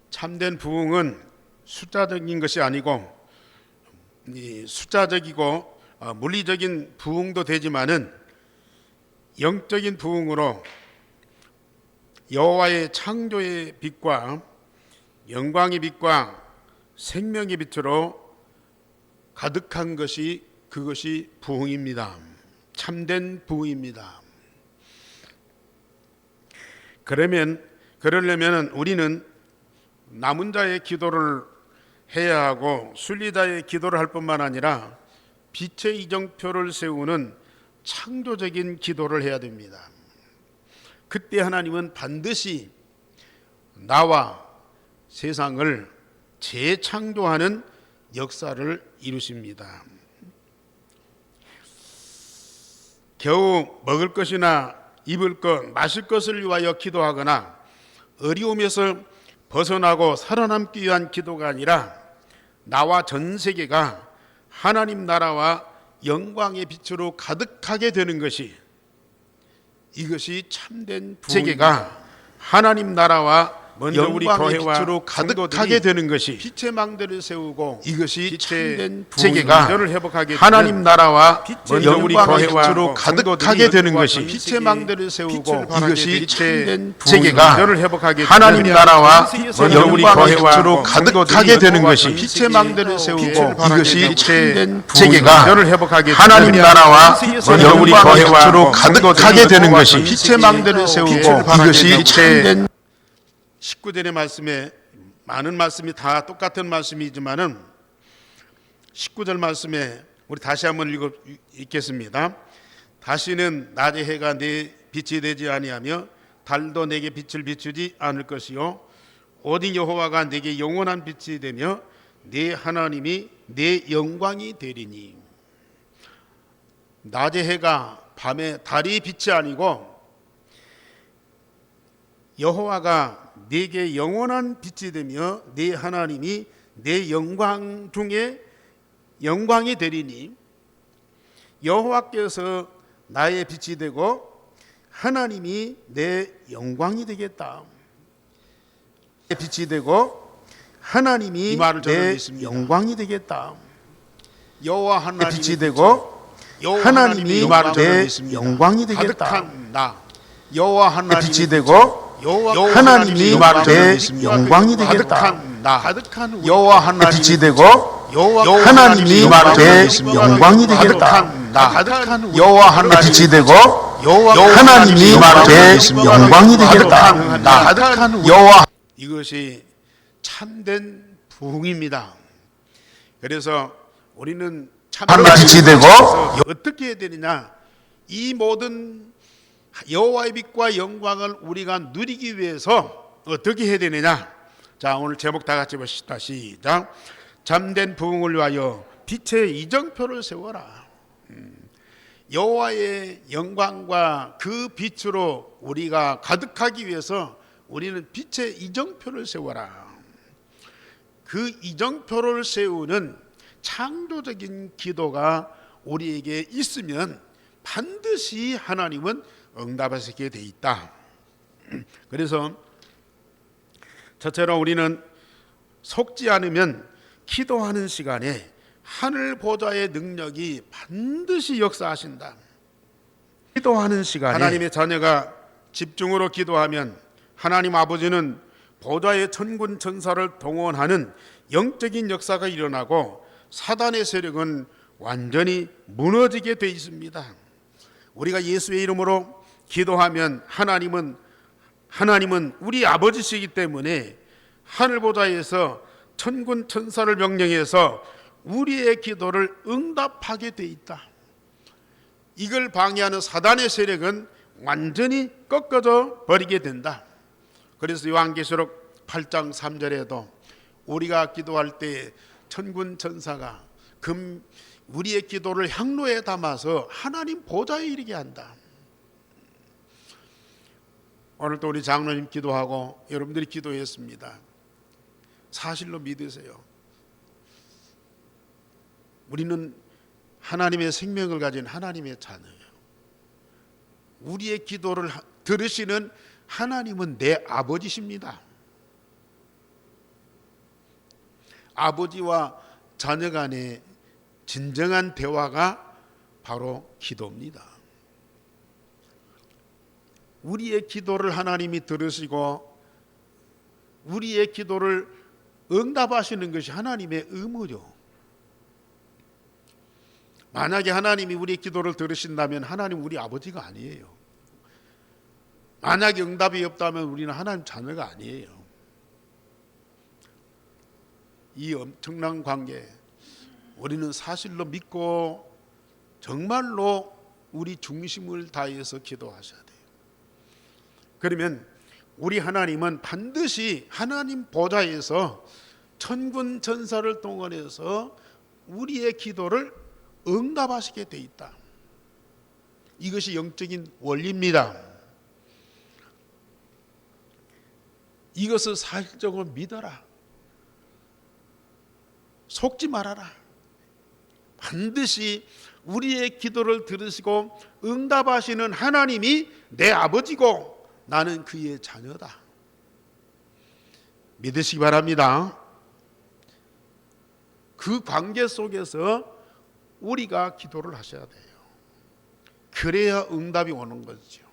참된 부흥은 숫자적인 것이 아니고 숫자적이고 물리적인 부흥도 되지만은 영적인 부흥으로 여호와의 창조의 빛과 영광의 빛과 생명의 빛으로 가득한 것이 그것이 부흥입니다. 참된 부흥입니다. 그러려면 우리는 남은 자의 기도를 해야 하고 순리자의 기도를 할 뿐만 아니라 빛의 이정표를 세우는 창조적인 기도를 해야 됩니다. 그때 하나님은 반드시 나와 세상을 재창조하는 역사를 이루십니다. 겨우 먹을 것이나 입을 것, 마실 것을 위하여 기도하거나 어려움에서 벗어나고 살아남기 위한 기도가 아니라 나와 전 세계가 하나님 나라와 영광의 빛으로 가득하게 되는 것이, 이것이 참된 부흥입니다. 세계가 하나님 나라와 먼저 우리 교회와 빛으로 가득하게 되는 것이, 빛의 망대를 세우고 이것이 참된 세계가 하나님 나라와 먼저 우리 교회와 빛으로 가득하게 되는 것이, 빛의 망대를 세우고 이것이 참된 세계가 하나님 나라와 먼저 우리 교회와 빛으로 가득하게 되는 것이, 빛의 망대를 세우고 이것이 참된 세계가 하나님 나라와 먼저 우리 교회와 빛으로 가득하게 되는 것이, 빛의 망대를 세우고 이것이 참된 19절의 말씀에 많은 말씀이 다 똑같은 말씀이지만은 19절 말씀에 우리 다시 한번 읽겠습니다. 다시는 낮의 해가 내 빛이 되지 아니하며 달도 내게 빛을 비추지 않을 것이요 오직 여호와가 내게 영원한 빛이 되며 내 하나님이 내 영광이 되리니. 낮의 해가 밤에 달이 빛이 아니고 여호와가 내게 영원한 빛이 되며 내 하나님이 내 영광 중에 영광이 되리니. 여호와께서 나의 빛이 되고 하나님이 내 영광이 되겠다. 내 빛이 되고 하나님이 내 영광이 되겠다. 여호와 하나님의 빛이 되고 하나님이 내 영광이 되겠다. 여호와 하나님의 빛이 되고 하나님이 내 영광이 되겠다. 여호와 하나님의 빛이 되고 하나님이 내 영광이 되겠다. 여호와 하나님의 빛이 되고 하나님이 내 영광이 되겠다. 여호와, 이것이 참된 부흥입니다. 그래서 우리는 참된 빛이 되고 어떻게 해야 되느냐? 이 모든 여호와의 빛과 영광을 우리가 누리기 위해서 어떻게 해야 되느냐? 자, 오늘 제목 다 같이 보시다. 시작. 참된 부흥을 위하여 빛의 이정표를 세워라. 여호와의 영광과 그 빛으로 우리가 가득하기 위해서 우리는 빛의 이정표를 세워라. 그 이정표를 세우는 창조적인 기도가 우리에게 있으면 반드시 하나님은 응답하시게 돼 있다. 그래서 첫째로 우리는 속지 않으면 기도하는 시간에 하늘 보좌의 능력이 반드시 역사하신다. 기도하는 시간에 하나님의 자녀가 집중으로 기도하면 하나님 아버지는 보좌의 천군 천사를 동원하는 영적인 역사가 일어나고 사단의 세력은 완전히 무너지게 돼 있습니다. 우리가 예수의 이름으로 기도하면 하나님은 우리 아버지시기 때문에 하늘 보좌에서 천군 천사를 명령해서 우리의 기도를 응답하게 돼 있다. 이걸 방해하는 사단의 세력은 완전히 꺾어져 버리게 된다. 그래서 요한계시록 8장 3절에도 우리가 기도할 때 천군 천사가 우리의 기도를 향로에 담아서 하나님 보좌에 이르게 한다. 오늘도 우리 장로님 기도하고 여러분들이 기도했습니다. 사실로 믿으세요. 우리는 하나님의 생명을 가진 하나님의 자녀예요. 우리의 기도를 들으시는 하나님은 내 아버지십니다. 아버지와 자녀 간의 진정한 대화가 바로 기도입니다. 우리의 기도를 하나님이 들으시고 우리의 기도를 응답하시는 것이 하나님의 의무죠. 만약에 하나님이 우리의 기도를 들으신다면 하나님 우리 아버지가 아니에요. 만약에 응답이 없다면 우리는 하나님 자녀가 아니에요. 이 엄청난 관계 우리는 사실로 믿고 정말로 우리 중심을 다해서 기도하셔야 돼요. 그러면 우리 하나님은 반드시 하나님 보좌에서 천군 천사를 동원해서 우리의 기도를 응답하시게 돼 있다. 이것이 영적인 원리입니다. 이것을 사실적으로 믿어라. 속지 말아라. 반드시 우리의 기도를 들으시고 응답하시는 하나님이 내 아버지고 나는 그의 자녀다. 믿으시기 바랍니다. 그 관계 속에서 우리가 기도를 하셔야 돼요. 그래야 응답이 오는 거죠.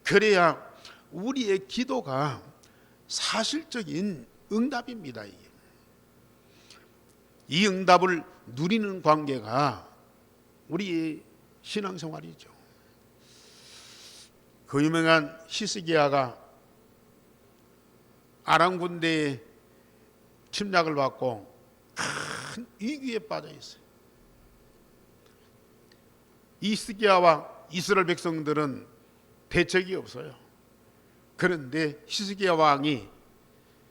그래야 우리의 기도가 사실적인 응답입니다. 이 응답을 누리는 관계가 우리의 신앙생활이죠. 그 유명한 히스기야가 아람 군대에 침략을 받고 큰 위기에 빠져 있어요. 히스기야와 이스라엘 백성들은 대책이 없어요. 그런데 히스기야 왕이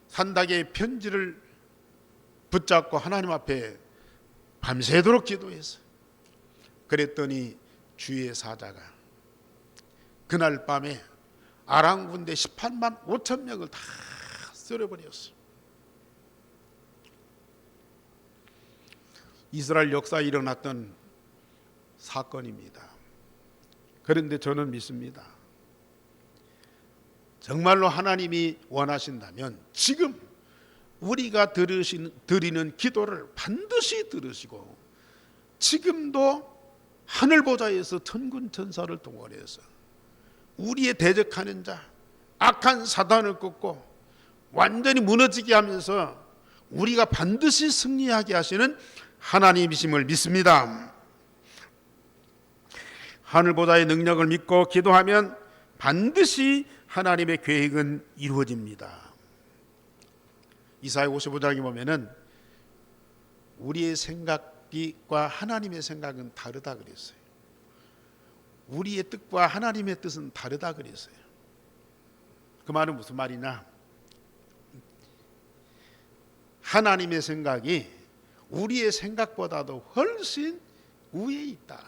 산닥의 편지를 붙잡고 하나님 앞에 밤새도록 기도했어요. 그랬더니 주의 사자가 그날 밤에 아람 군대 18만 5천 명을 다 쓸어버렸어요. 이스라엘 역사에 일어났던 사건입니다. 그런데 저는 믿습니다. 정말로 하나님이 원하신다면 지금 우리가 드리는 기도를 반드시 들으시고 지금도 하늘 보좌에서 천군 천사를 동원해서 우리의 대적하는 자 악한 사단을 꺾고 완전히 무너지게 하면서 우리가 반드시 승리하게 하시는 하나님이심을 믿습니다. 하늘 보좌의 능력을 믿고 기도하면 반드시 하나님의 계획은 이루어집니다. 이사야 55장에 보면은 우리의 생각과 하나님의 생각은 다르다 그랬어요. 우리의 뜻과 하나님의 뜻은 다르다 그랬어요. 그 말은 무슨 말이냐? 하나님의 생각이 우리의 생각보다도 훨씬 위에 있다.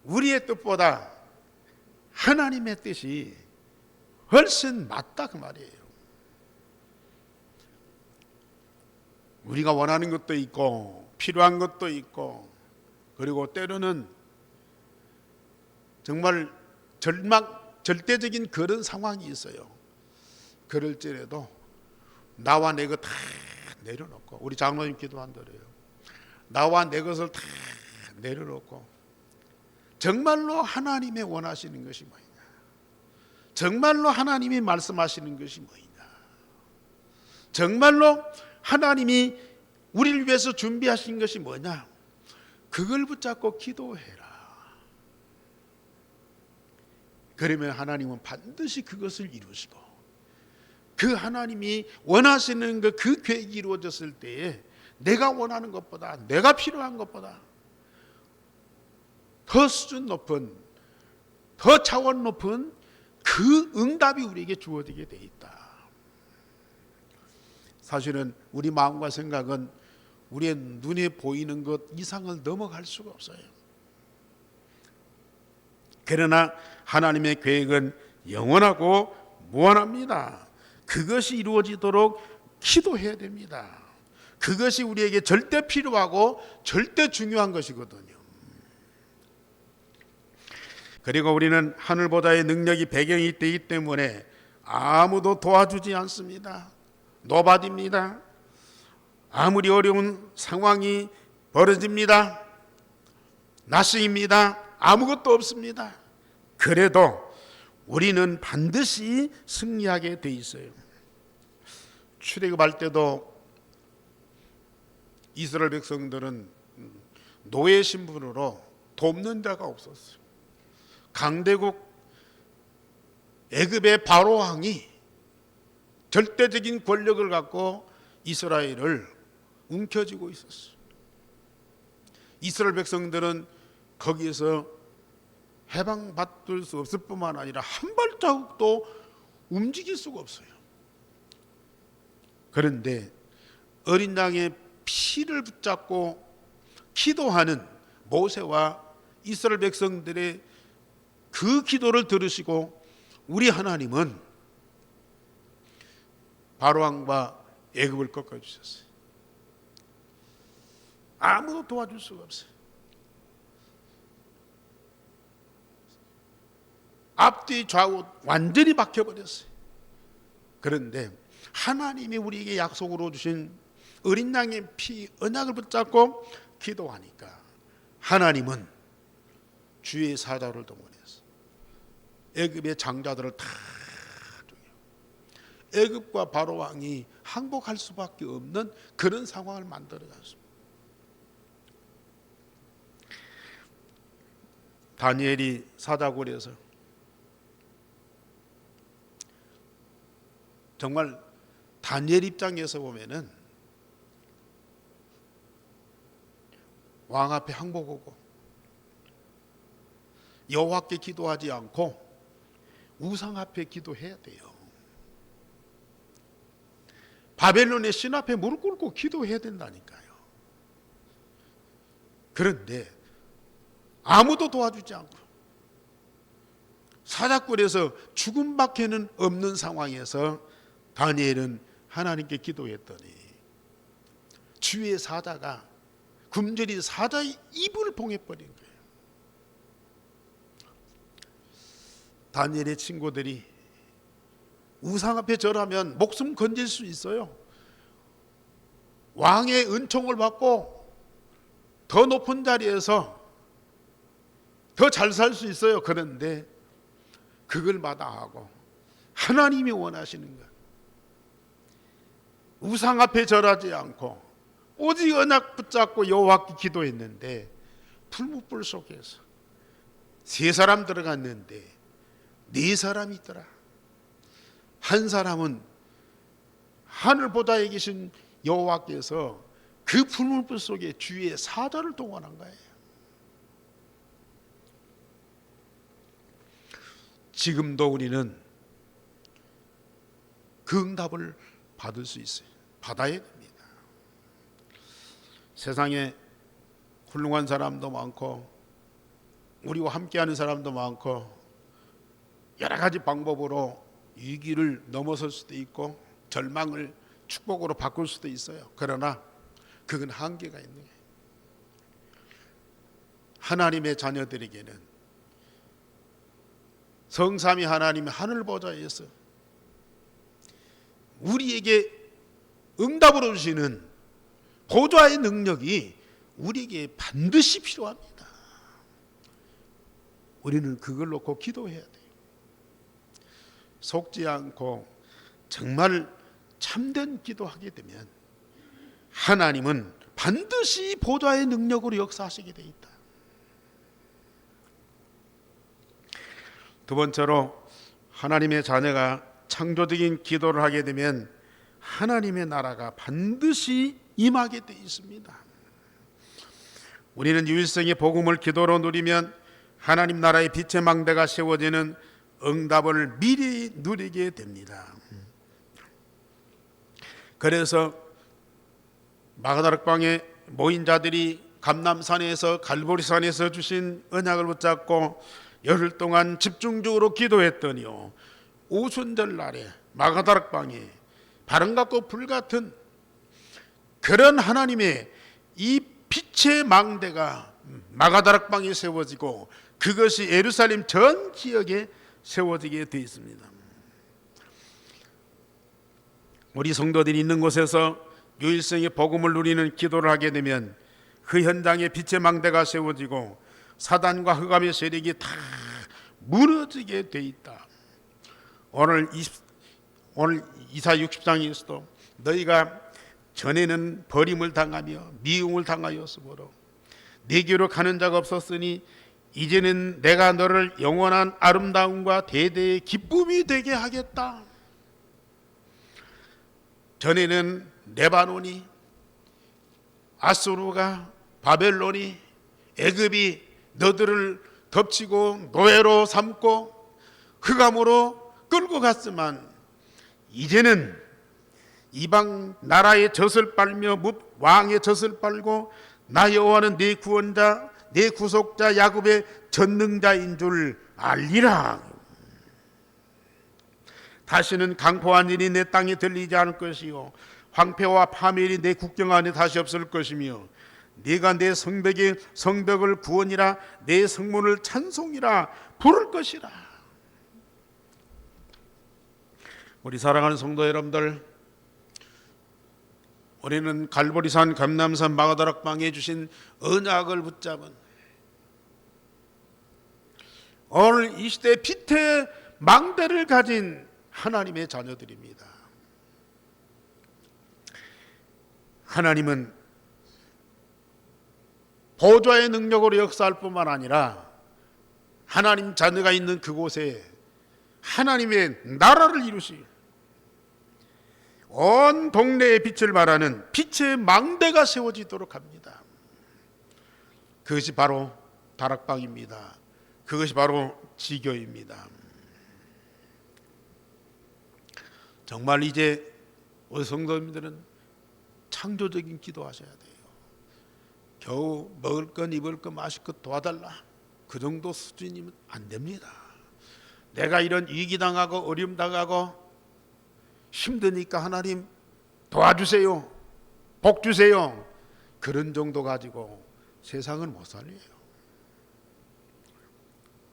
우리의 뜻보다 하나님의 뜻이 훨씬 맞다 그 말이에요. 우리가 원하는 것도 있고 필요한 것도 있고 그리고 때로는 정말 절대적인 그런 상황이 있어요. 그럴지라도 나와 내 것 다 내려놓고 우리 장로님 기도한대로요. 나와 내 것을 다 내려놓고 정말로 하나님의 원하시는 것이 뭐냐? 정말로 하나님이 말씀하시는 것이 뭐냐? 정말로 하나님이 우리를 위해서 준비하신 것이 뭐냐? 그걸 붙잡고 기도해라. 그러면 하나님은 반드시 그것을 이루시고 그 하나님이 원하시는 그 계획이 이루어졌을 때에 내가 원하는 것보다 내가 필요한 것보다 더 수준 높은 더 차원 높은 그 응답이 우리에게 주어지게 돼 있다. 사실은 우리 마음과 생각은 우리의 눈에 보이는 것 이상을 넘어갈 수가 없어요. 그러나 하나님의 계획은 영원하고 무한합니다. 그것이 이루어지도록 기도해야 됩니다. 그것이 우리에게 절대 필요하고 절대 중요한 것이거든요. 그리고 우리는 하늘보다의 능력이 배경이 되기 때문에 아무도 도와주지 않습니다. 노바디입니다. 아무리 어려운 상황이 벌어집니다. 나스입니다. 아무것도 없습니다. 그래도 우리는 반드시 승리하게 돼 있어요. 출애굽할 때도 이스라엘 백성들은 노예 신분으로 돕는 자가 없었어요. 강대국 애굽의 바로 왕이 절대적인 권력을 갖고 이스라엘을 움켜쥐고 있었어요. 이스라엘 백성들은 거기에서 해방받을 수 없을 뿐만 아니라 한 발자국도 움직일 수가 없어요. 그런데 어린 양의 피를 붙잡고 기도하는 모세와 이스라엘 백성들의 그 기도를 들으시고 우리 하나님은 바로왕과 애굽을 꺾어주셨어요. 아무도 도와줄 수가 없어요. 앞뒤 좌우 완전히 막혀버렸어요. 그런데 하나님이 우리에게 약속으로 주신 어린 양의 피 언약을 붙잡고 기도하니까 하나님은 주의 사자를 동원해서 애굽의 장자들을 다 애굽과 바로 왕이 항복할 수밖에 없는 그런 상황을 만들어놨습니다. 다니엘이 사자굴에서 정말 다니엘 입장에서 보면은 왕 앞에 항복하고 여호와께 기도하지 않고 우상 앞에 기도해야 돼요. 바벨론의 신 앞에 무릎 꿇고 기도해야 된다니까요. 그런데 아무도 도와주지 않고 사자굴에서 죽음밖에는 없는 상황에서 다니엘은 하나님께 기도했더니 주의 사자가 굶주린 사자의 입을 봉해버린 거예요. 다니엘의 친구들이 우상 앞에 절하면 목숨 건질 수 있어요. 왕의 은총을 받고 더 높은 자리에서 더 잘 살 수 있어요. 그런데 그걸 마다하고 하나님이 원하시는 것, 우상 앞에 절하지 않고 오직 언약 붙잡고 여호와께 기도했는데 풀무불 속에서 세 사람 들어갔는데 네 사람이 있더라. 한 사람은 하늘 보좌에 계신 여호와께서 그 풀무불 속에 주의 사자를 동원한 거예요. 지금도 우리는 그 응답을 받을 수 있어요. 받아야 됩니다. 세상에 훌륭한 사람도 많고 우리와 함께하는 사람도 많고 여러 가지 방법으로 위기를 넘어설 수도 있고 절망을 축복으로 바꿀 수도 있어요. 그러나 그건 한계가 있는 거예요. 하나님의 자녀들에게는 성삼위 하나님의 하늘 보좌에서 우리에게 응답으로 주시는 보좌의 능력이 우리에게 반드시 필요합니다. 우리는 그걸 놓고 기도해야 돼요. 속지 않고 정말 참된 기도하게 되면 하나님은 반드시 보좌의 능력으로 역사하시게 돼 있다. 두 번째로 하나님의 자녀가 창조적인 기도를 하게 되면 하나님의 나라가 반드시 임하게 돼 있습니다. 우리는 유일성의 복음을 기도로 누리면 하나님 나라의 빛의 망대가 세워지는 응답을 미리 누리게 됩니다. 그래서 마가다락방에 모인 자들이 감람산에서 갈보리산에서 주신 언약을 붙잡고 열흘 동안 집중적으로 기도했더니요, 오순절 날에 마가다락방에 바람 같고 불 같은 그런 하나님의 이 빛의 망대가 마가다락방에 세워지고 그것이 예루살렘 전 지역에 세워지게 되어 있습니다. 우리 성도들이 있는 곳에서 유일성의 복음을 누리는 기도를 하게 되면 그 현장에 빛의 망대가 세워지고 사단과 흑암의 세력이 다 무너지게 돼 있다. 오늘 이사 60장에서도 너희가 전에는 버림을 당하며 미움을 당하였으므로 내게로 가는 자가 없었으니 이제는 내가 너를 영원한 아름다움과 대대의 기쁨이 되게 하겠다. 전에는 레바논이, 아수르가, 바벨론이, 애굽이 너들을 덮치고 노예로 삼고 흑암으로 끌고 갔지만 이제는 이방 나라의 젖을 빨며 왕의 젖을 빨고 나 여호와는 네 구원자, 네 구속자, 야곱의 전능자인 줄 알리라. 다시는 강포한 일이 내 땅에 들리지 않을 것이요 황폐와 파멸이 내 국경 안에 다시 없을 것이며 네가 내 성벽을 구원이라 내 성문을 찬송이라 부를 것이라. 우리 사랑하는 성도 여러분들, 우리는 갈보리산, 감람산, 마가다락방에 주신 언약을 붙잡은 오늘 이 시대 빛의 망대를 가진 하나님의 자녀들입니다. 하나님은 보좌의 능력으로 역사할 뿐만 아니라 하나님 자녀가 있는 그곳에 하나님의 나라를 이루시 온 동네에 빛을 발하는 빛의 망대가 세워지도록 합니다. 그것이 바로 다락방입니다. 그것이 바로 지교입니다. 정말 이제 우리 성도님들은 창조적인 기도하셔야 돼요. 겨우 먹을 것, 입을 것, 마실 것 도와달라, 그 정도 수준이면 안 됩니다. 내가 이런 위기 당하고 어려움 당하고 힘드니까 하나님 도와주세요, 복 주세요, 그런 정도 가지고 세상을 못 살려요.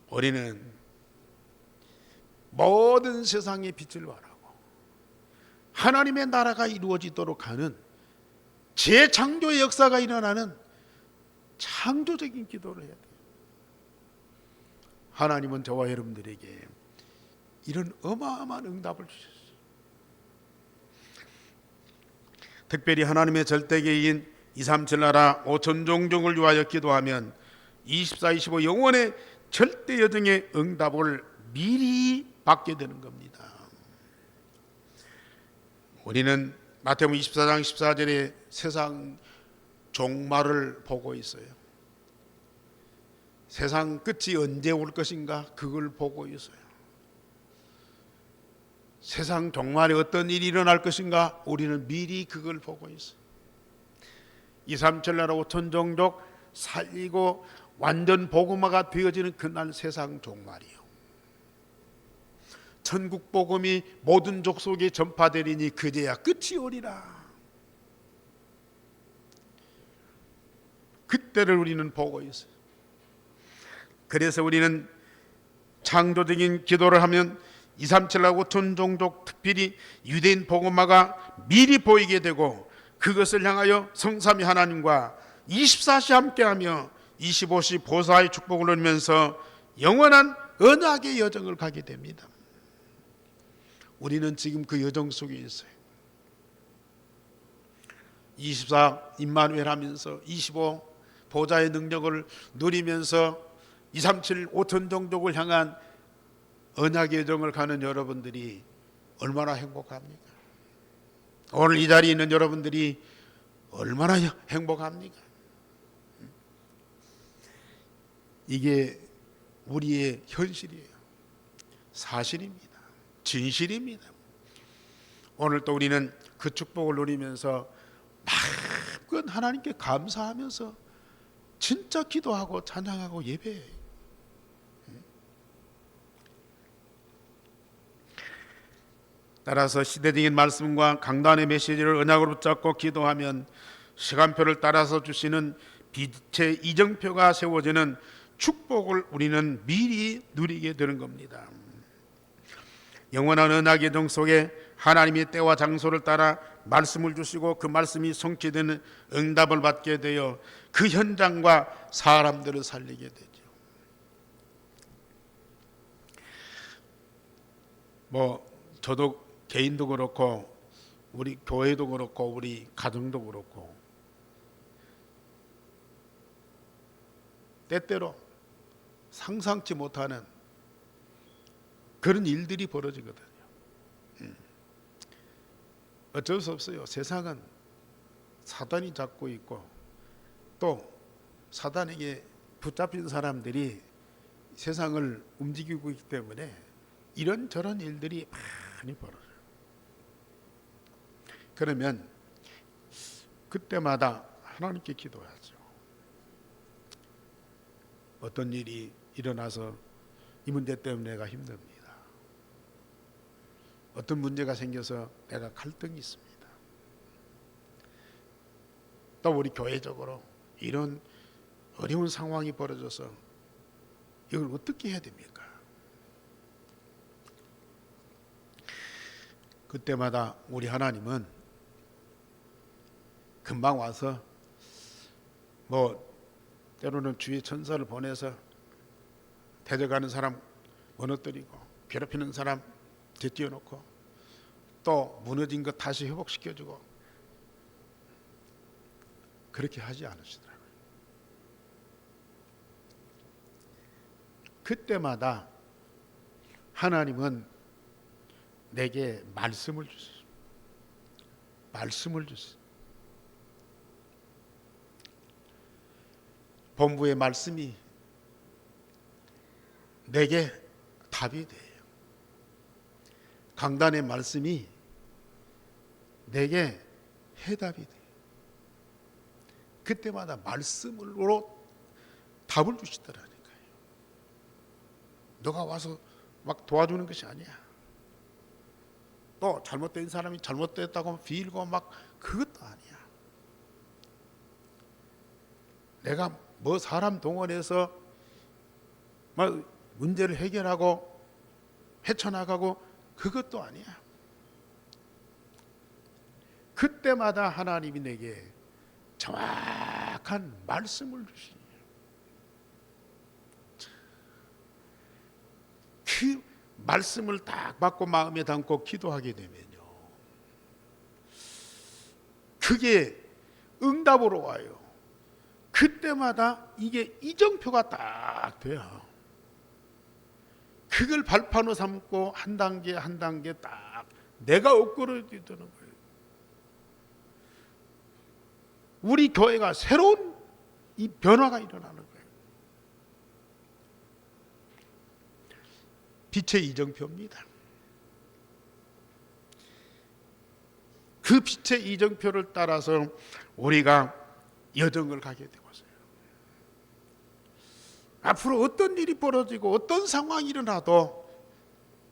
우리는 모든 세상의 빛을 발하고 하나님의 나라가 이루어지도록 하는 재창조의 역사가 일어나는 창조적인 기도를 해야 돼요. 하나님은 저와 여러분들에게 이런 어마어마한 응답을 주셨어요. 특별히 하나님의 절대계인 237 나라 5천 종족을 위하여 기도하면 24, 25 영원의 절대 여정의 응답을 미리 받게 되는 겁니다. 우리는 마태복음 24장 14절에 세상 종말을 보고 있어요. 세상 끝이 언제 올 것인가 그걸 보고 있어요. 세상 종말에 어떤 일이 일어날 것인가 우리는 미리 그걸 보고 있어요. 237 나라 5천 종족 살리고 완전 복음화가 되어지는 그날 세상 종말이요. 천국 복음이 모든 족속에 전파되리니 그제야 끝이 오리라. 그때를 우리는 보고 있어요. 그래서 우리는 창조적인 기도를 하면 237하고 5천 종족, 특별히 유대인 복음화가 미리 보이게 되고 그것을 향하여 성삼위 하나님과 24시 함께하며 25시 보사의 축복을 누리면서 영원한 언약의 여정을 가게 됩니다. 우리는 지금 그 여정 속에 있어요. 24 임마누엘 하면서 25 보좌의 능력을 누리면서 237 5천 종족을 향한 언약의 여정을 가는 여러분들이 얼마나 행복합니까? 오늘 이 자리에 있는 여러분들이 얼마나 행복합니까? 이게 우리의 현실이에요. 사실입니다. 진실입니다. 오늘 또 우리는 그 축복을 누리면서 마음껏 하나님께 감사하면서 진짜 기도하고 찬양하고 예배해요. 따라서 시대적인 말씀과 강단의 메시지를 언약으로 붙잡고 기도하면 시간표를 따라서 주시는 빛의 이정표가 세워지는 축복을 우리는 미리 누리게 되는 겁니다. 영원한 언약의 정 속에 하나님의 때와 장소를 따라 말씀을 주시고 그 말씀이 성취되는 응답을 받게 되어 그 현장과 사람들을 살리게 되죠. 저도 개인도 그렇고 우리 교회도 그렇고 우리 가정도 그렇고 때때로 상상치 못하는 그런 일들이 벌어지거든요. 어쩔 수 없어요. 세상은 사단이 잡고 있고 또 사단에게 붙잡힌 사람들이 세상을 움직이고 있기 때문에 이런저런 일들이 많이 벌어져요. 그러면 그때마다 하나님께 기도하죠. 어떤 일이 일어나서 이 문제 때문에 내가 힘듭니다. 어떤 문제가 생겨서 내가 갈등이 있습니다. 또 우리 교회적으로 이런 어려운 상황이 벌어져서 이걸 어떻게 해야 됩니까? 그때마다 우리 하나님은 금방 와서 때로는 주의 천사를 보내서 대적하는 사람 무너뜨리고 괴롭히는 사람 제띄워놓고 또 무너진 것 다시 회복시켜주고 그렇게 하지 않으시더라고요. 그때마다 하나님은 내게 말씀을 주세요. 말씀을 주세요. 본부의 말씀이 내게 답이 돼요. 강단의 말씀이 내게 해답이 돼요. 그때마다 말씀으로 답을 주시더라니까요. 너가 와서 막 도와주는 것이 아니야. 또 잘못된 사람이 잘못됐다고 빌고 막 그것도 아니야. 내가 사람 동원해서 문제를 해결하고 헤쳐나가고 그것도 아니야. 그때마다 하나님이 내게 정확한 말씀을 주시니 그 말씀을 딱 받고 마음에 담고 기도하게 되면요, 그게 응답으로 와요. 그때마다 이게 이정표가 딱 돼요. 그걸 발판으로 삼고 한 단계 한 단계 딱 내가 엇걸어지는 거예요. 우리 교회가 새로운 이 변화가 일어나는 거예요. 빛의 이정표입니다. 그 빛의 이정표를 따라서 우리가 여정을 가게 되었어요. 앞으로 어떤 일이 벌어지고 어떤 상황이 일어나도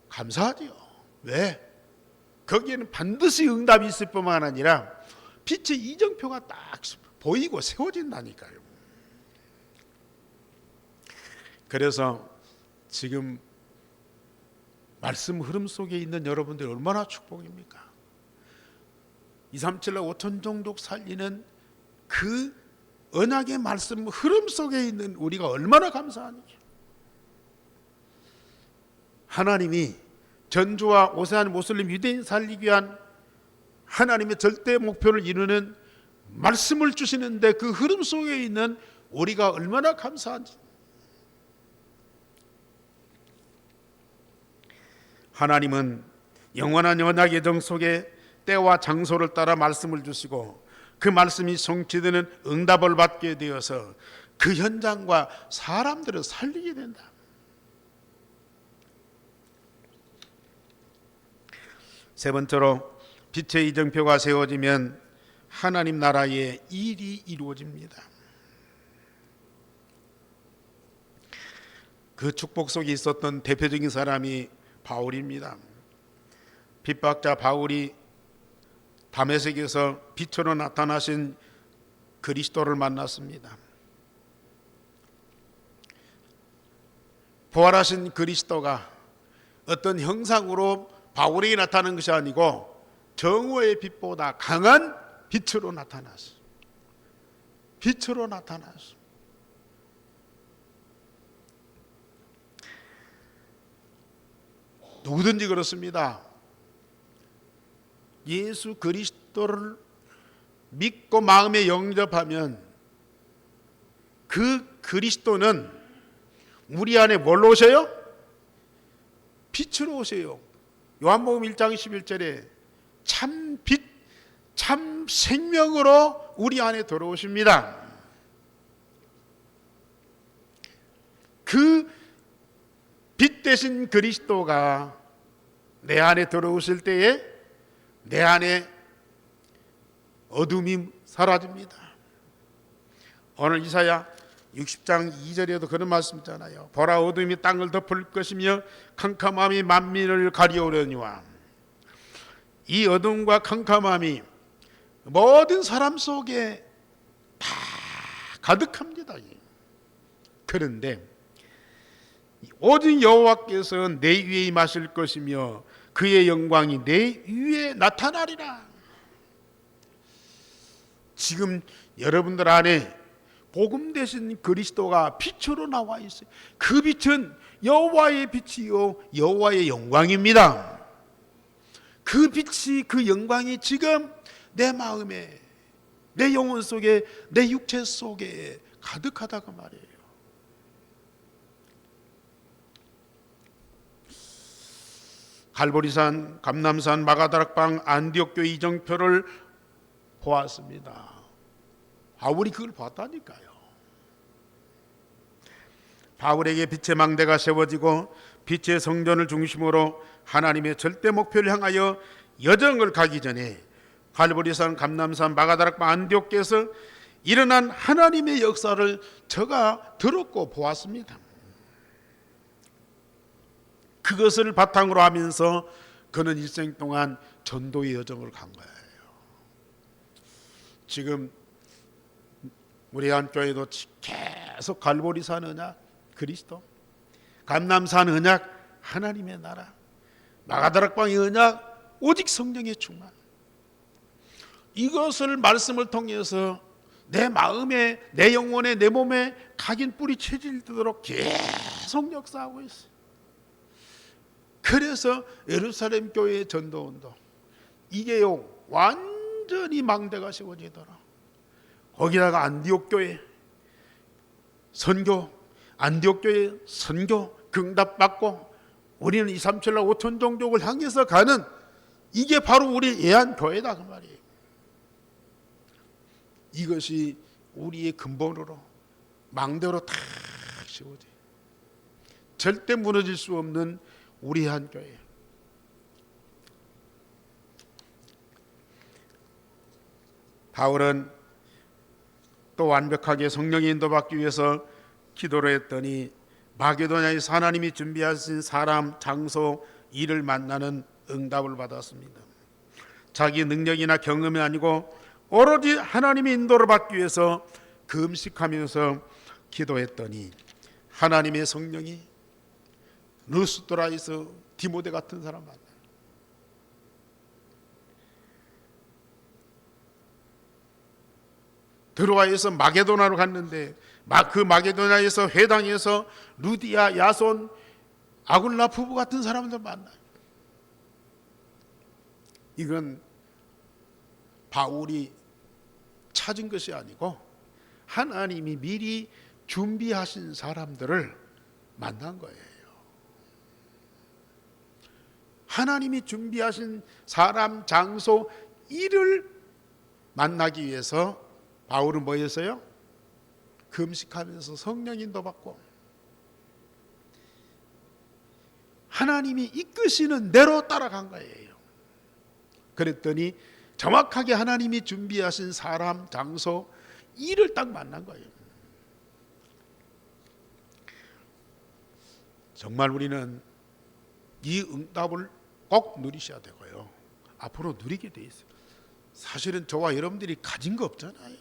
감사하지요. 왜? 거기에는 반드시 응답이 있을 뿐만 아니라 빛의 이정표가 딱 보이고 세워진다니까요. 그래서 지금 말씀 흐름 속에 있는 여러분들이 얼마나 축복입니까? 237날 5천 종족 살리는 그 언약의 말씀 흐름 속에 있는 우리가 얼마나 감사하는지. 하나님이 전주와 오세안 모슬림 유대인 살리기 위한 하나님의 절대 목표를 이루는 말씀을 주시는데 그 흐름 속에 있는 우리가 얼마나 감사한지. 하나님은 영원한 언약의 정 속에 때와 장소를 따라 말씀을 주시고 그 말씀이 성취되는 응답을 받게 되어서 그 현장과 사람들을 살리게 된다. 세 번째로 빛의 이정표가 세워지면 하나님 나라의 일이 이루어집니다. 그 축복 속에 있었던 대표적인 사람이 바울입니다. 핍박자 바울이 다메섹에서 빛으로 나타나신 그리스도를 만났습니다. 부활하신 그리스도가 어떤 형상으로 바울에게 나타난 것이 아니고 정오의 빛보다 강한 빛으로 나타났어. 빛으로 나타났어. 누구든지 그렇습니다. 예수 그리스도를 믿고 마음에 영접하면 그 그리스도는 우리 안에 뭘로 오셔요? 빛으로 오세요. 요한복음 1장 11절에 참 빛, 참 생명으로 우리 안에 들어오십니다. 그 빛 대신 그리스도가 내 안에 들어오실 때에 내 안에 어둠이 사라집니다. 오늘 이사야 60장 2절에도 그런 말씀 있잖아요. 보라, 어둠이 땅을 덮을 것이며 캄캄함이 만민을 가리우려니와. 이 어둠과 캄캄함이 모든 사람 속에 다 가득합니다. 그런데 오직 여호와께서 내 위에 임하실 것이며 그의 영광이 내 위에 나타나리라. 지금 여러분들 안에 복음 되신 그리스도가 빛으로 나와 있어요. 그 빛은 여호와의 빛이요 여호와의 영광입니다. 그 빛이, 그 영광이 지금 내 마음에, 내 영혼 속에, 내 육체 속에 가득하다고 말이에요. 갈보리산, 감남산, 마가다락방, 안디옥교회 이정표를 보았습니다. 바울이 그걸 봤다니까요. 바울에게 빛의 망대가 세워지고 빛의 성전을 중심으로 하나님의 절대 목표를 향하여 여정을 가기 전에 갈보리산, 감남산, 마가다락방, 안디옥교에서 일어난 하나님의 역사를 저가 들었고 보았습니다. 그것을 바탕으로 하면서 그는 일생 동안 전도의 여정을 간 거예요. 지금 우리 한교회도 계속 갈보리산 언약 그리스도, 감남산 언약 하나님의 나라, 마가다락방의 언약 오직 성령의 충만, 이것을 말씀을 통해서 내 마음에, 내 영혼에, 내 몸에 각인 뿌리 체질되도록 계속 역사하고 있어요. 그래서 예루살렘 교회의 전도운동, 이게요 완전히 망대가 세워지더라. 거기다가 안디옥 교회 선교, 안디옥 교회 선교 응답받고 우리는 2, 3, 7, 5천 종족을 향해서 가는, 이게 바로 우리 예한교회다 그 말이에요. 이것이 우리의 근본으로 망대로 다 세워져, 절대 무너질 수 없는 우리 한교회. 바울은 또 완벽하게 성령의 인도받기 위해서 기도를 했더니 마게도냐에서 하나님이 준비하신 사람, 장소, 일을 만나는 응답을 받았습니다. 자기 능력이나 경험이 아니고 오로지 하나님의 인도를 받기 위해서 금식하면서 기도했더니 하나님의 성령이 루스드라에서 디모데 같은 사람 만나요. 드로아에서 마게도나로 갔는데 그 마게도나에서 회당에서 루디아, 야손, 아굴라 부부 같은 사람들 만나요. 이건 바울이 찾은 것이 아니고 하나님이 미리 준비하신 사람들을 만난 거예요. 하나님이 준비하신 사람, 장소, 일을 만나기 위해서 바울은 뭐 했어요? 금식하면서 성령 인도받고 하나님이 이끄시는 대로 따라간 거예요. 그랬더니 정확하게 하나님이 준비하신 사람, 장소, 일을 딱 만난 거예요. 정말 우리는 이 응답을 꼭 누리셔야 되고요. 앞으로 누리게 돼 있어요. 사실은 저와 여러분들이 가진 거 없잖아요.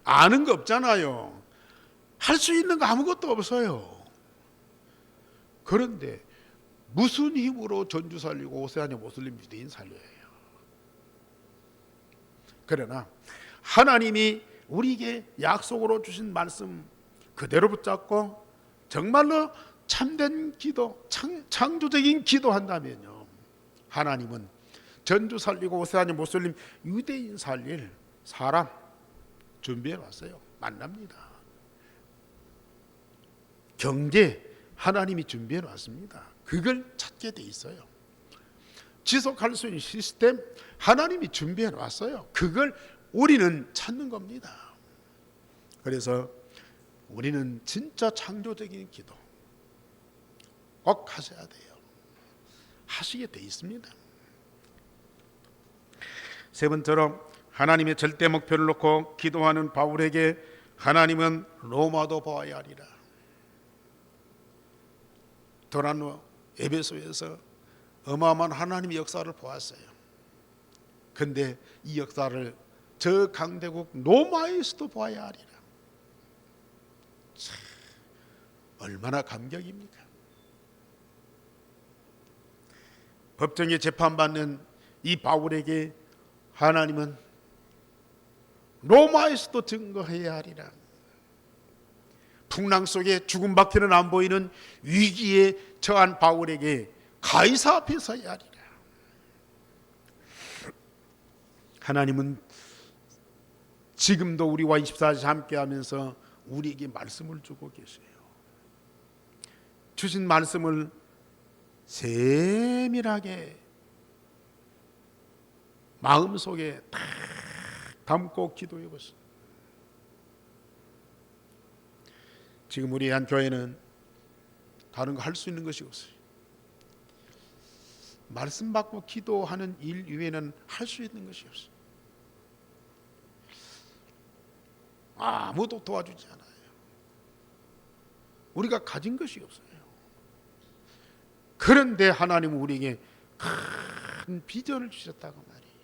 아는 거 없잖아요. 할 수 있는 거 아무것도 없어요. 그런데 무슨 힘으로 전주 살리고 오세아니아 모슬림 유대인 살려요? 그러나 하나님이 우리에게 약속으로 주신 말씀 그대로 붙잡고 정말로 참된 기도, 창조적인 기도한다면요, 하나님은 전주 살리고 오세아니아 모슬림 유대인 살릴 사람 준비해 놨어요. 만납니다. 경제 하나님이 준비해 놨습니다. 그걸 찾게 돼 있어요. 지속할 수 있는 시스템 하나님이 준비해 놨어요. 그걸 우리는 찾는 겁니다. 그래서 우리는 진짜 창조적인 기도 꼭 하셔야 돼요. 하시게 돼 있습니다. 세 번째로 하나님의 절대 목표를 놓고 기도하는 바울에게 하나님은 로마도 보아야 하리라. 도란노 에베소에서 어마어마한 하나님의 역사를 보았어요. 근데 이 역사를 저 강대국 로마에서도 보아야 하리라. 참, 얼마나 감격입니까? 법정에 재판받는 이 바울에게 하나님은 로마에서도 증거해야 하리라. 풍랑 속에 죽음밖에는 안 보이는 위기에 처한 바울에게 가이사 앞에 서야 하리라. 하나님은 지금도 우리와 24시 함께하면서 우리에게 말씀을 주고 계세요. 주신 말씀을 세밀하게 마음속에 딱 담고 기도해 보세요. 지금 우리 한 교회는 다른 거 할 수 있는 것이 없어요. 말씀 받고 기도하는 일 이외에는 할 수 있는 것이 없어요. 아무도 도와주지 않아요. 우리가 가진 것이 없어요. 그런데 하나님은 우리에게 큰 비전을 주셨다고 말이에요.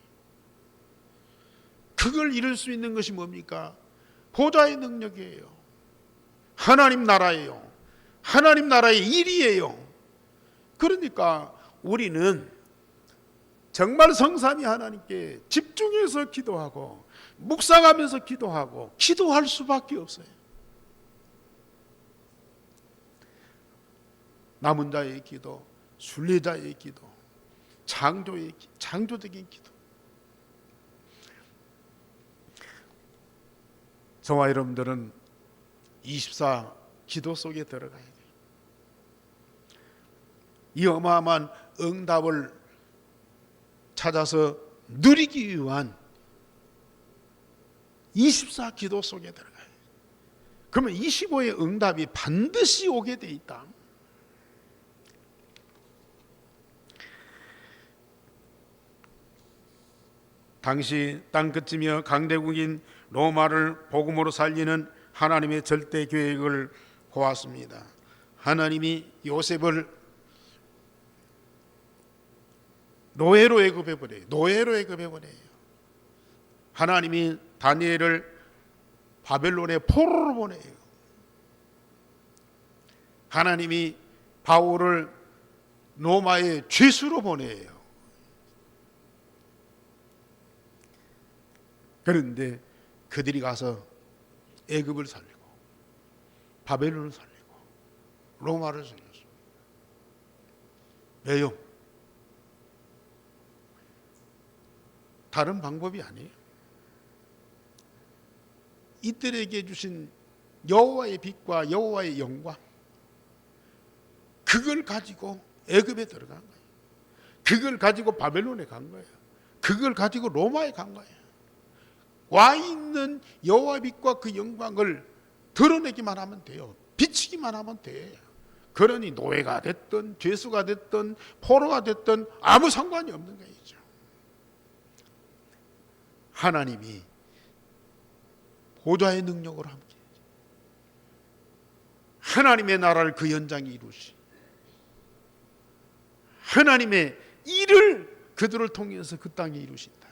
그걸 이룰 수 있는 것이 뭡니까? 보좌의 능력이에요. 하나님 나라예요. 하나님 나라의 일이에요. 그러니까 우리는 정말 성삼위 하나님께 집중해서 기도하고 묵상하면서 기도하고 기도할 수밖에 없어요. 남은 자의 기도, 순례자의 기도, 창조적인 기도. 저와 여러분들은 24 기도 속에 들어가야 돼요. 이 어마어마한 응답을 찾아서 누리기 위한 24 기도 속에 들어가요. 그러면 25의 응답이 반드시 오게 돼 있다. 당시 땅끝이며 강대국인 로마를 복음으로 살리는 하나님의 절대 계획을 보았습니다. 하나님이 요셉을 노예로 애굽에 보내요. 하나님이 다니엘을 바벨론의 포로로 보내요. 하나님이 바울을 로마의 죄수로 보내요. 그런데 그들이 가서 애굽을 살리고 바벨론을 살리고 로마를 살렸습니다. 왜요? 다른 방법이 아니에요. 이들에게 주신 여호와의 빛과 여호와의 영광, 그걸 가지고 애굽에 들어간 거예요. 그걸 가지고 바벨론에 간 거예요. 그걸 가지고 로마에 간 거예요. 와 있는 여호와의 빛과 그 영광을 드러내기만 하면 돼요. 비치기만 하면 돼. 그러니 노예가 됐든 죄수가 됐든 포로가 됐든 아무 상관이 없는 거죠. 하나님이 보좌의 능력으로 함께 하나님의 나라를 그 현장에 이루시, 하나님의 일을 그들을 통해서 그 땅에 이루신다.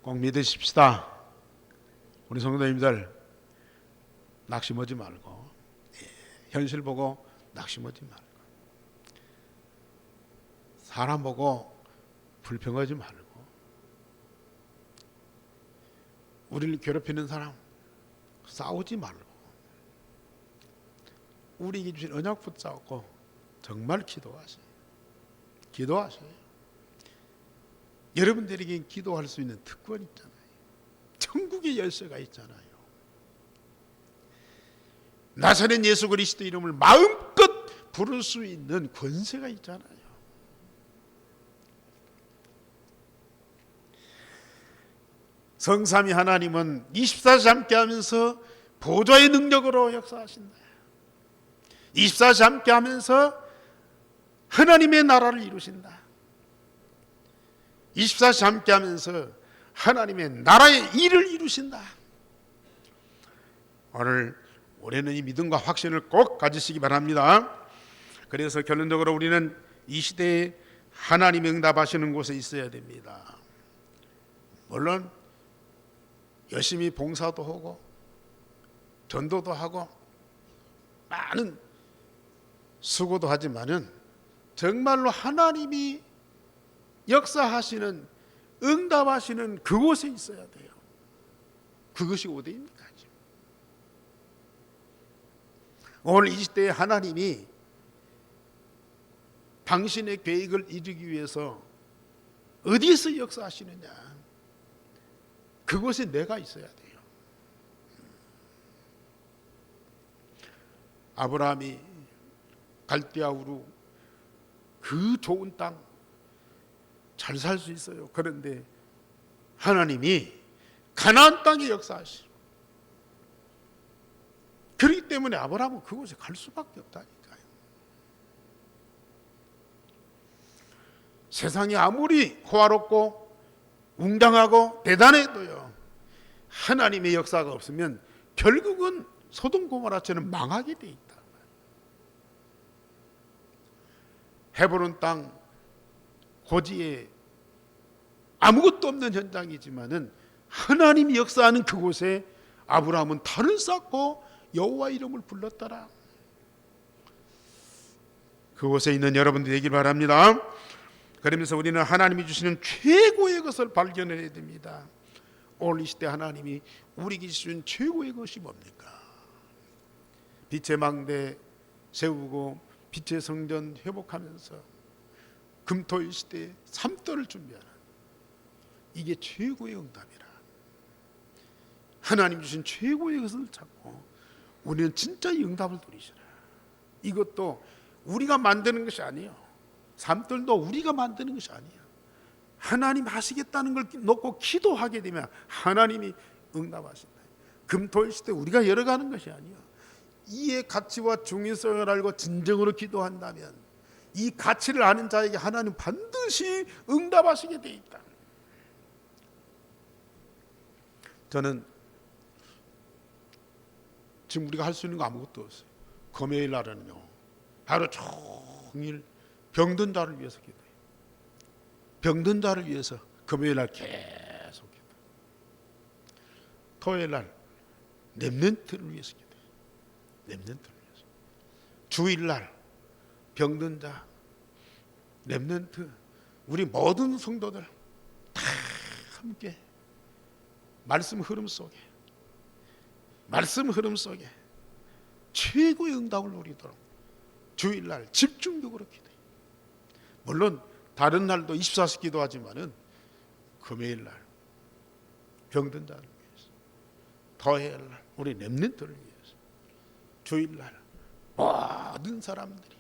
꼭 믿으십시다. 우리 성도님들 낙심하지 말고 현실 보고 낙심하지 말고, 사람 보고 불평하지 말고, 우리를 괴롭히는 사람 싸우지 말고, 우리에게 주신 언약 붙잡고 정말 기도하세요. 기도하세요. 여러분들에게 기도할 수 있는 특권 있잖아요. 천국의 열쇠가 있잖아요. 나사렛 예수 그리스도 이름을 마음껏 부를 수 있는 권세가 있잖아요. 성삼위 하나님은 24시 함께하면서 보좌의 능력으로 역사하신다. 24시 함께하면서 하나님의 나라를 이루신다. 24시 함께하면서 하나님의 나라의 일을 이루신다. 오늘 우리는 이 믿음과 확신을 꼭 가지시기 바랍니다. 그래서 결론적으로 우리는 이 시대에 하나님이 응답하시는 곳에 있어야 됩니다. 물론 열심히 봉사도 하고 전도도 하고 많은 수고도 하지만은 정말로 하나님이 역사하시는, 응답하시는 그곳에 있어야 돼요. 그것이 어디입니까? 오늘 이 시대에 하나님이 당신의 계획을 이루기 위해서 어디에서 역사하시느냐? 그곳에 내가 있어야 돼요. 아브라함이 갈대아 우루 그 좋은 땅 잘 살 수 있어요. 그런데 하나님이 가나안 땅에 역사하시고, 그렇기 때문에 아브라함은 그곳에 갈 수밖에 없다니까요. 세상이 아무리 호화롭고 웅장하고 대단해도요, 하나님의 역사가 없으면 결국은 소돔 고모라처럼 망하게 돼 있다. 헤브론 땅 고지에 아무것도 없는 현장이지만은 하나님이 역사하는 그곳에 아브라함은 탈을 쌓고 여호와 이름을 불렀더라. 그곳에 있는 여러분들 되길 바랍니다. 그러면서 우리는 하나님이 주시는 최고의 것을 발견해야 됩니다. 오늘 이 시대 하나님이 우리에게 주신 최고의 것이 뭡니까? 빛의 망대 세우고 빛의 성전 회복하면서 금토일 시대에 삼도를 준비하는, 이게 최고의 응답이라. 하나님 주신 최고의 것을 찾고 우리는 진짜 이 응답을 누리시라. 이것도 우리가 만드는 것이 아니에요. 삶들도 우리가 만드는 것이 아니에요. 하나님 하시겠다는 걸 놓고 기도하게 되면 하나님이 응답하신다. 금토일 시대 우리가 열어가는 것이 아니에요. 이의 가치와 중요성을 알고 진정으로 기도한다면 이 가치를 아는 자에게 하나님 반드시 응답하시게 돼 있다. 저는 지금 우리가 할 수 있는 거 아무것도 없어요. 금요일 날은요, 하루 종일 병든 자를 위해서 기도해요. 병든 자를 위해서 금요일 날 계속 기도해요. 토요일 날 렘넌트를 위해서 기도해요. 렘넌트를 위해서. 주일 날 병든 자, 렘넌트, 우리 모든 성도들 다 함께 말씀 흐름 속에 최고의 응답을 누리도록 주일날 집중적으로 기도해요. 물론 다른 날도 24시 기도하지만은 금요일날 병든 자를 위해서, 토요일날 우리 렘넌트를 위해서, 주일날 모든 사람들이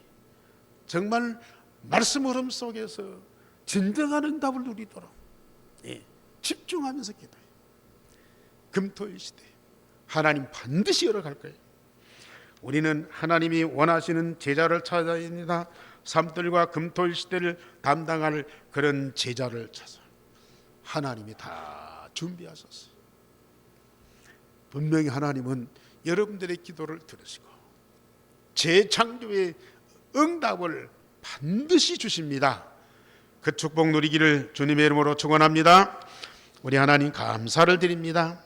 정말 말씀 흐름 속에서 진정한 응답을 누리도록 집중하면서 기도해요. 금토일 시대 하나님 반드시 열어갈 거예요. 우리는 하나님이 원하시는 제자를 찾아야 합니다. 삶들과 금토일 시대를 담당할 그런 제자를 찾아 하나님이 다 준비하셨어요. 분명히 하나님은 여러분들의 기도를 들으시고 재창조의 응답을 반드시 주십니다. 그 축복 누리기를 주님의 이름으로 축원합니다. 우리 하나님 감사를 드립니다.